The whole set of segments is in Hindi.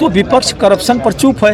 तो विपक्ष करप्शन पर चुप है।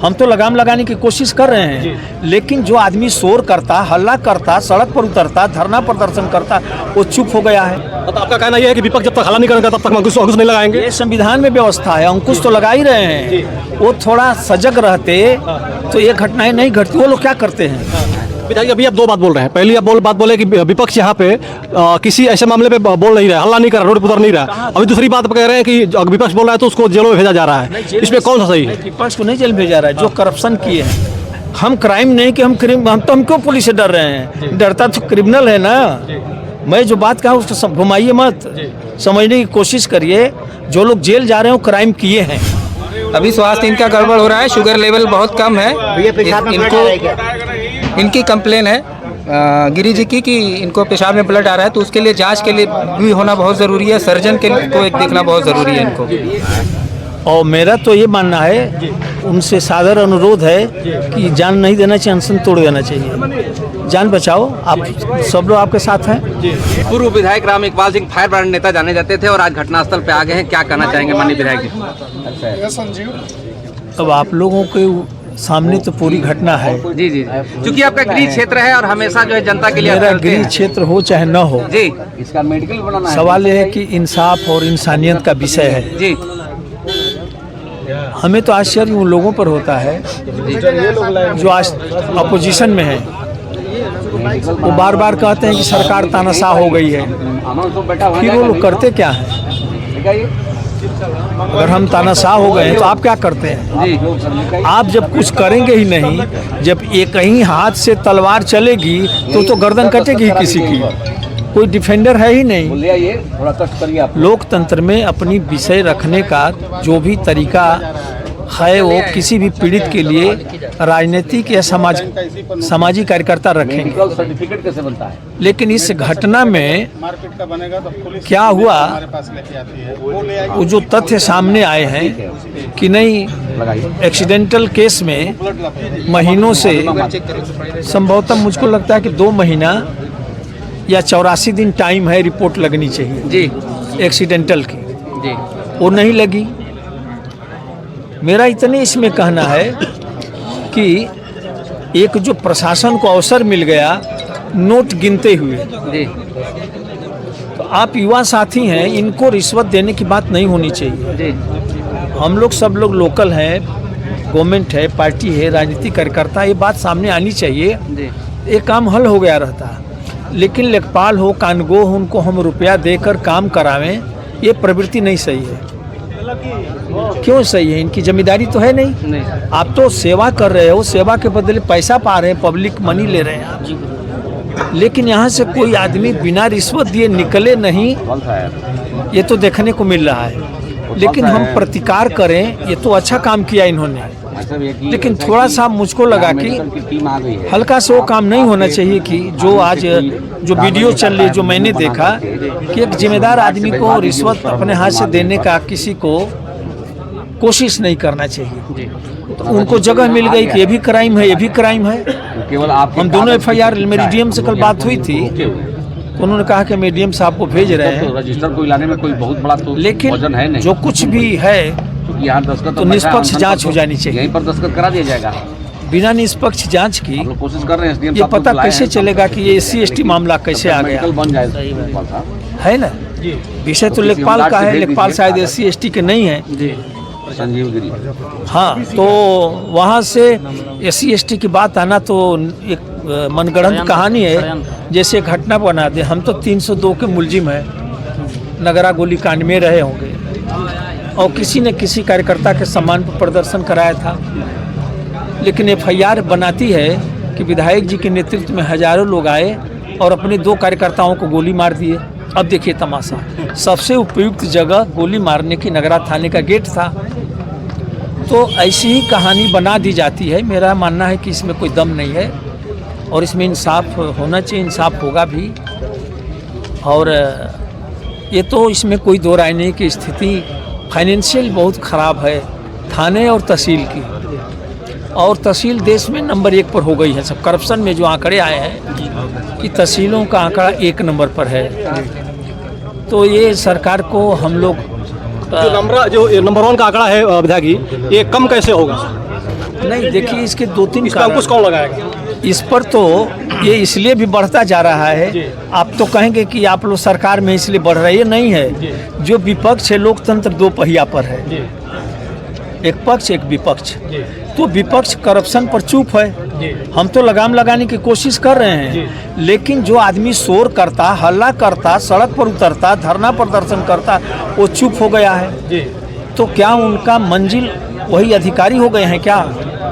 हम तो लगाम लगाने की कोशिश कर रहे हैं, लेकिन जो आदमी शोर करता, हल्ला करता, सड़क पर उतरता, धरना प्रदर्शन करता, वो चुप हो गया है। तो आपका कहना यह है कि विपक्ष जब तक हल्ला नहीं करेगा तब तक अंकुश नहीं लगाएंगे? ये संविधान में व्यवस्था है, अंकुश तो लगा ही रहे हैं। वो थोड़ा सजग रहते तो ये घटनाएं नहीं घटती। वो लोग क्या करते हैं? विधायक अभी आप दो बात बोल रहे हैं। पहली आप बात बोले कि विपक्ष यहाँ पे किसी ऐसे मामले पे बोल नहीं रहा है, हल्ला नहीं कर रहा, रोड पर उतर नहीं रहा। अभी दूसरी बात कह रहे हैं कि विपक्ष बोल रहा है तो उसको जेलों में भेजा जा रहा है। इसमें कौन सा सही है? विपक्ष को नहीं जेल भेजा रहा है, जो करप्शन किए हैं। हम क्राइम नहीं कि हम क्यों पुलिस से डर रहे हैं? डरता तो क्रिमिनल है ना। मैं जो बात कहा उसको घुमाइए मत, समझने की कोशिश करिए। जो लोग जेल जा रहे हैं वो क्राइम किए हैं। अभी स्वास्थ्य इनका गड़बड़ हो रहा है, शुगर लेवल बहुत कम है। इनकी कंप्लेन है गिरी जी की कि इनको पेशाब में ब्लड आ रहा है, तो उसके लिए जांच के लिए भी होना बहुत ज़रूरी है। सर्जन को एक देखना बहुत ज़रूरी है इनको। और मेरा तो ये मानना है, उनसे सादर अनुरोध है कि जान नहीं देना चाहिए, अनशन तोड़ देना चाहिए। जान बचाओ, आप सब लोग आपके साथ हैं। पूर्व विधायक राम इकबाल सिंह फायर ब्रांड नेता जाने जाते थे और आज घटनास्थल पे आ गए हैं। क्या कहना चाहेंगे माननीय विधायक जी? अब आप लोगों के सामने तो पूरी घटना है। जी जी, क्योंकि आपका गृह क्षेत्र है और हमेशा जो है जनता के लिए मेरा गृह क्षेत्र हो चाहे न हो जी, इसका मेडिकल बनाना है। सवाल ये है कि इंसाफ और इंसानियत का विषय है जी। हमें तो आश्चर्य उन लोगों पर होता है जो आज अपोजिशन में है। वो बार बार कहते हैं कि सरकार तानाशाह हो गई है। फिर वो लोग करते क्या है? अगर हम तानाशाह हो गए हैं तो आप क्या करते हैं? आप जब कुछ करेंगे ही नहीं, जब एक ही हाथ से तलवार चलेगी तो गर्दन कटेगी किसी की। कोई डिफेंडर है ही नहीं। लोकतंत्र में अपनी विषय रखने का जो भी तरीका है वो किसी भी पीड़ित के लिए राजनीतिक या सामाजिक कार्यकर्ता रखेंगे। सर्टिफिकेट कैसे बनता है? लेकिन इस घटना में क्या हुआ, वो जो तथ्य सामने आए हैं कि नहीं, एक्सीडेंटल केस में महीनों से, संभवतः मुझको लगता है कि 2 महीना या 84 दिन टाइम है, रिपोर्ट लगनी चाहिए जी एक्सीडेंटल की जी। वो नहीं लगी। मेरा इतने इसमें कहना है कि एक जो प्रशासन को अवसर मिल गया नोट गिनते हुए जी, तो आप युवा साथी हैं, इनको रिश्वत देने की बात नहीं होनी चाहिए जी। हम लोग सब लोग लोकल हैं, गवर्नमेंट है, पार्टी है, राजनीतिक कार्यकर्ता, ये बात सामने आनी चाहिए जी। ये काम हल हो गया रहता। लेकिन लेखपाल हो, कानगो हो, उनको हम रुपया देकर काम करावें, ये प्रवृत्ति नहीं सही है। क्यों सही है? इनकी जिम्मेदारी तो है नहीं। आप तो सेवा कर रहे हो, सेवा के बदले पैसा पा रहे हैं, पब्लिक मनी ले रहे हैं आप। लेकिन यहाँ से कोई आदमी बिना रिश्वत दिए निकले नहीं, ये तो देखने को मिल रहा है। लेकिन हम प्रतिकार करें, ये तो अच्छा काम किया इन्होंने। लेकिन थोड़ा सा मुझको लगा कि हल्का से वो काम नहीं होना चाहिए कि जो आज जो वीडियो चल रही, जो मैंने देखा कि एक जिम्मेदार आदमी को रिश्वत अपने हाथ से देने का किसी को कोशिश नहीं करना चाहिए। तो उनको जगह मिल गई कि ये भी क्राइम है, ये भी क्राइम है। हम दोनों FIR, मेरी DM से कल बात हुई थी, तो उन्होंने कहा कि मैं DM साहब को भेज रहे हैं। रजिस्टर को लाने में कोई बहुत बड़ा तो लेकिन है जो कुछ भी है तो निष्पक्ष जांच हो जानी चाहिए। यहीं पर दस्तखत करा दिया जाएगा। बिना निष्पक्ष जांच की कोशिश कर रहे हैं। ये पता कैसे चलेगा कि ये SC ST मामला कैसे आ गया? बन जाए है ना। विषय तो लेखपाल का है, लेखपाल शायद SC ST के नहीं है जी। संजीव गिरी, हाँ, तो वहाँ से SC ST की बात आना तो एक मनगढ़ंत कहानी है, जैसे घटना बना दे। हम तो 302 के मुलजिम हैं, नगरा गोली कांड में रहे होंगे, और किसी ने किसी कार्यकर्ता के सम्मान पर प्रदर्शन कराया था। लेकिन FIR बनाती है कि विधायक जी के नेतृत्व में हजारों लोग आए और अपने 2 कार्यकर्ताओं को गोली मार दिए। अब देखिए तमाशा, सबसे उपयुक्त जगह गोली मारने की नगरा थाने का गेट था। तो ऐसी ही कहानी बना दी जाती है। मेरा मानना है कि इसमें कोई दम नहीं है और इसमें इंसाफ होना चाहिए, इंसाफ होगा भी। और ये तो इसमें कोई दो राय नहीं कि स्थिति फाइनेंशियल बहुत ख़राब है थाने और तहसील की, और तहसील देश में नंबर 1 पर हो गई है। सब करप्शन में जो आंकड़े आए हैं कि तहसीलों का आंकड़ा 1 नंबर पर है। तो ये सरकार को हम लोग जो नंबर 1 का आंकड़ा है विधायक जी, ये कम कैसे होगा? नहीं देखिए, इसके 2-3 इसका अंकुश कौन लगाएगा? इस पर तो ये इसलिए भी बढ़ता जा रहा है। आप तो कहेंगे कि आप लोग सरकार में इसलिए बढ़ रही है, नहीं है। जो विपक्ष है, लोकतंत्र 2 पहिया पर है, एक पक्ष एक विपक्ष। तो विपक्ष करप्शन पर चुप है। हम तो लगाम लगाने की कोशिश कर रहे हैं, लेकिन जो आदमी शोर करता, हल्ला करता, सड़क पर उतरता, धरना प्रदर्शन करता, वो चुप हो गया है। तो क्या उनका मंजिल वही अधिकारी हो गए हैं क्या?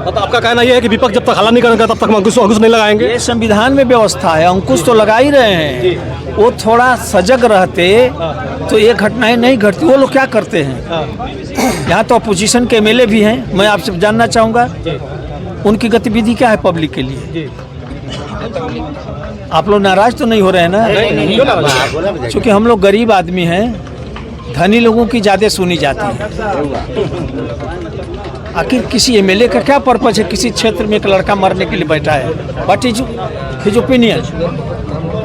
तो आपका कहना यह है कि विपक्ष जब तक हल्ला नहीं करेंगे तब तक हम अंकुश नहीं लगाएंगे? ये संविधान में व्यवस्था है, अंकुश तो लगा ही रहे हैं। वो थोड़ा सजग रहते तो ये घटनाएं नहीं घटती। वो लोग क्या करते हैं? यहाँ तो अपोजिशन के एमएलए भी हैं। मैं आपसे जानना चाहूँगा उनकी गतिविधि क्या है पब्लिक के लिए? आप लोग नाराज तो नहीं हो रहे हैं ना? क्योंकि हम लोग गरीब आदमी हैं, धनी लोगों की ज़्यादा सुनी जाती है। आखिर किसी एमएलए का क्या पर्पज है? किसी क्षेत्र में एक लड़का मरने के लिए बैठा है। What is his opinion?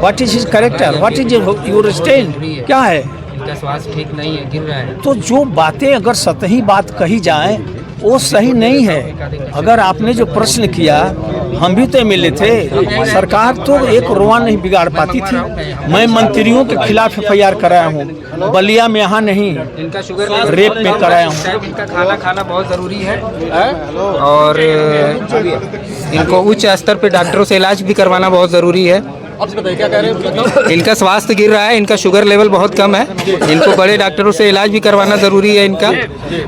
What is his character? What is your stand? क्या है? इनका स्वास्थ्य ठीक नहीं है, गिर रहा है। तो जो बातें अगर सतही बात कही जाए वो सही नहीं है। अगर आपने जो प्रश्न किया, हम भी तो एमएलए थे, सरकार तो एक रोआ नहीं बिगाड़ पाती थी। मैं मंत्रियों के खिलाफ एफआईआर कराया हूँ, बलिया में यहाँ नहीं, इनका शुगर रेप में कराया हूँ। इनका खाना खाना बहुत ज़रूरी है और इनको उच्च स्तर पे डॉक्टरों से इलाज भी करवाना बहुत ज़रूरी है। क्या कह रहे हैं? इनका स्वास्थ्य गिर रहा है, इनका शुगर लेवल बहुत कम है, इनको बड़े डॉक्टरों से इलाज भी करवाना ज़रूरी है इनका।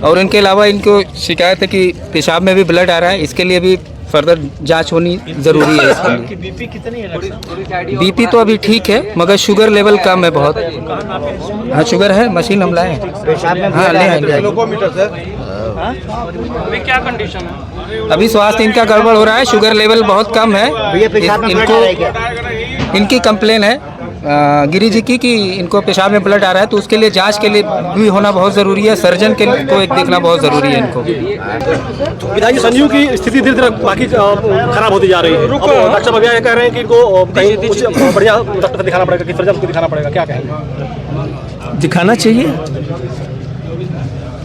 और इनके अलावा इनको शिकायत है कि पेशाब में भी ब्लड आ रहा है, इसके लिए भी फर्दर जांच होनी ज़रूरी है इसके लिए। बीपी कितनी है? बीपी तो अभी ठीक है, मगर शुगर लेवल कम है बहुत। हाँ शुगर है, मशीन हम लाए हैं। हाँ ले आएंगे। क्या कंडीशन है? अभी स्वास्थ्य इनका गड़बड़ हो रहा है, शुगर लेवल बहुत कम है। इनको इनकी कंप्लेन है गिरी जी की कि इनको पेशाब में ब्लड आ रहा है, तो उसके लिए जांच के लिए भी होना बहुत ज़रूरी है। सर्जन के को एक देखना बहुत ज़रूरी है इनको। विधायक जी, संजीव की स्थिति धीरे धीरे बाकी खराब होती जा रही है। अब डॉक्टर भैया ये कह रहे हैं कि इनको कहीं कुछ बढ़िया डॉक्टर दिखाना पड़ेगा, कि सर्जन को दिखाना पड़ेगा। क्या कहेंगे? दिखाना चाहिए।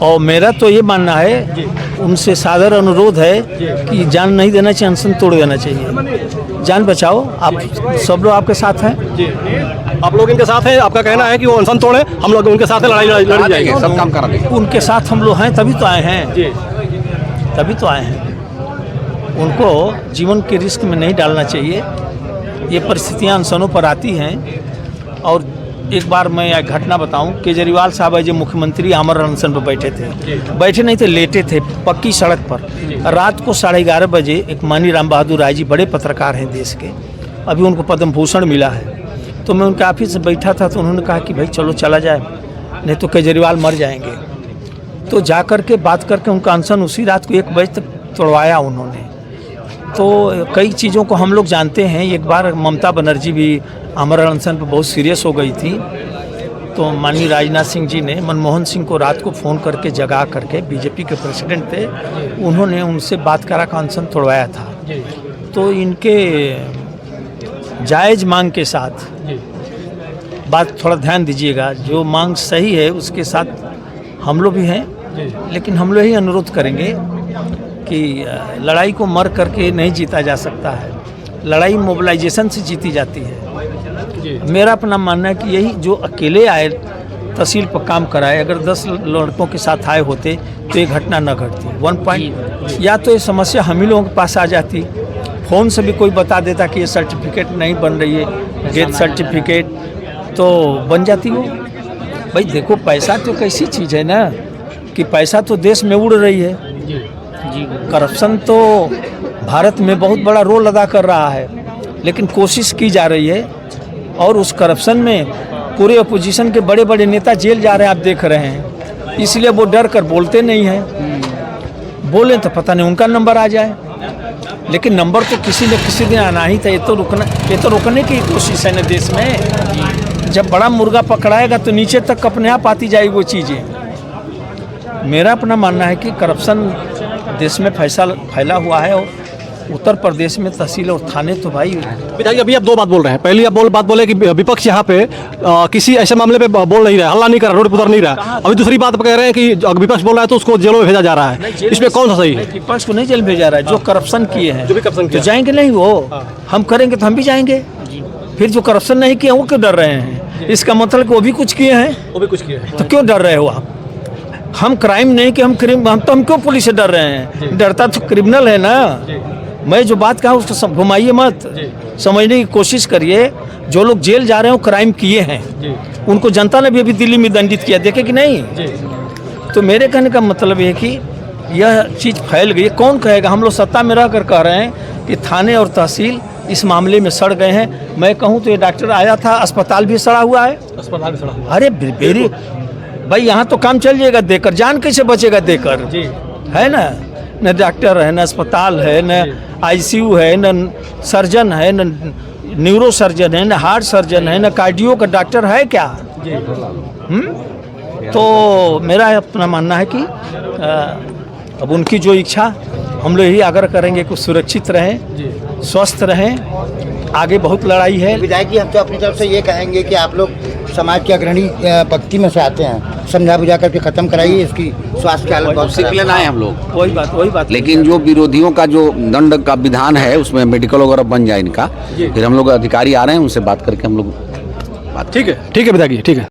और मेरा तो ये मानना है, उनसे सादर अनुरोध है कि जान नहीं देना चाहिए, अनशन तोड़ देना चाहिए। जान बचाओ। आप सब लोग आपके साथ हैं। आप लोग इनके साथ हैं। आपका कहना है कि वो अनशन तोड़े, हम लोग उनके साथ लड़ी जाएंगे, सब काम करा देंगे। उनके साथ हम लोग हैं, तभी तो आए हैं। तभी तो आए हैं। उनको जीवन के रिस्क में नहीं डालना चाहिए। ये परिस्थितियाँ अनशनों पर आती हैं। और एक बार मैं एक घटना बताऊं, केजरीवाल साहब जो मुख्यमंत्री आमर अनशन पर बैठे थे, बैठे नहीं थे, लेटे थे पक्की सड़क पर। रात को 11:30 बजे एक मानी राम बहादुर राय जी, बड़े पत्रकार हैं देश के, अभी उनको पद्म भूषण मिला है। तो मैं उनके ऑफिस में बैठा था, तो उन्होंने कहा कि भाई चलो चला जाए, नहीं तो केजरीवाल मर जाएंगे। तो जा कर के बात करके उनका अनशन उसी रात को 1 बजे तक तोड़वाया उन्होंने। तो कई चीज़ों को हम लोग जानते हैं। एक बार ममता बनर्जी भी आमरण अनशन पर बहुत सीरियस हो गई थी, तो माननीय राजनाथ सिंह जी ने मनमोहन सिंह को रात को फ़ोन करके जगा करके, बीजेपी के प्रेसिडेंट थे, उन्होंने उनसे बात करा का अनशन तोड़वाया था। तो इनके जायज़ मांग के साथ बात थोड़ा ध्यान दीजिएगा, जो मांग सही है उसके साथ हम लोग भी हैं, लेकिन हम लोग ही अनुरोध करेंगे कि लड़ाई को मर करके नहीं जीता जा सकता है। लड़ाई मोबिलाइजेशन से जीती जाती है। मेरा अपना मानना है कि यही जो अकेले आए तहसील पर काम कराए, अगर 10 लड़कों के साथ आए होते तो ये घटना न घटती। 1 पॉइंट या तो ये समस्या हम ही लोगों के पास आ जाती, फ़ोन से भी कोई बता देता कि ये सर्टिफिकेट नहीं बन रही है, डेथ सर्टिफिकेट, तो बन जाती वो। भाई देखो, पैसा तो कैसी चीज़ है ना, कि पैसा तो देश में उड़ रही है। करप्शन तो भारत में बहुत बड़ा रोल अदा कर रहा है, लेकिन कोशिश की जा रही है। और उस करप्शन में पूरे अपोजिशन के बड़े बड़े नेता जेल जा रहे हैं, आप देख रहे हैं। इसलिए वो डर कर बोलते नहीं हैं। बोलें तो पता नहीं उनका नंबर आ जाए, लेकिन नंबर तो किसी न किसी दिन आना ही था। ये तो रोकने की कोशिश है ना देश में। जब बड़ा मुर्गा पकड़ाएगा तो नीचे तक अपने आप आती जाएगी वो चीज़ें। मेरा अपना मानना है कि करप्शन देश में फैला हुआ है, उत्तर प्रदेश में तहसील और थाने तो भाई विधायक अभी आप दो बात बोल रहे हैं। पहली आप बात बोले कि विपक्ष यहाँ पे किसी ऐसे मामले पे बोल नहीं रहा है, हल्ला नहीं कर रहा, रोड पर उतर नहीं रहा। अभी दूसरी बात कह रहे हैं कि अगर विपक्ष बोल रहा है तो उसको जेलों में भेजा जा रहा है। इसमें कौन सा सही है? विपक्ष को नहीं जेल भेजा रहा है, जो करप्शन किए हैं जो भी करप्शन तो किया। जाएंगे नहीं वो, हम करेंगे तो हम भी जाएंगे। फिर जो करप्शन नहीं किए वो क्यों डर रहे हैं? इसका मतलब कि वो भी कुछ किए हैं, वो भी कुछ किया है। तो क्यों डर रहे हो आप? हम क्राइम नहीं कि हम क्यों पुलिस से डर रहे हैं? डरता तो क्रिमिनल है ना। मैं जो बात कहा उसको घुमाइए मत, समझने की कोशिश करिए। जो लोग जेल जा रहे हैं वो क्राइम किए हैं, उनको जनता ने भी अभी दिल्ली में दंडित किया, देखे कि नहीं? तो मेरे कहने का मतलब ये है कि यह चीज़ फैल गई है। कौन कहेगा? हम लोग सत्ता में रह कर कह रहे हैं कि थाने और तहसील इस मामले में सड़ गए हैं। मैं कहूँ तो ये डॉक्टर आया था, अस्पताल भी सड़ा हुआ है। अस्पताल भी सड़ा। अरे बेरी भाई, यहाँ तो काम चल जाएगा देकर, जान कैसे बचेगा देकर? है ना, न डॉक्टर है, न अस्पताल है, न आईसीयू है, न सर्जन है, न न्यूरो सर्जन है, न हार्ट सर्जन है, न कार्डियो का डॉक्टर है क्या? तो मेरा अपना मानना है कि अब उनकी जो इच्छा, हम लोग यही आग्रह करेंगे कि सुरक्षित रहें, स्वस्थ रहें। आगे बहुत लड़ाई है। विधायक जी, हम तो अपनी तरफ से ये कहेंगे कि आप लोग समाज के अग्रणी व्यक्ति में से आते हैं, समझा बुझा करके खत्म कराइए इसकी स्वास्थ्य की हालत बहुत उसी के लिए ना आए हम लोग। वही बात। लेकिन जो विरोधियों का जो दंड का विधान है उसमें मेडिकल वगैरह बन जाए इनका, फिर हम लोग अधिकारी आ रहे हैं उनसे बात करके हम लोग ठीक है विधायक जी, ठीक है।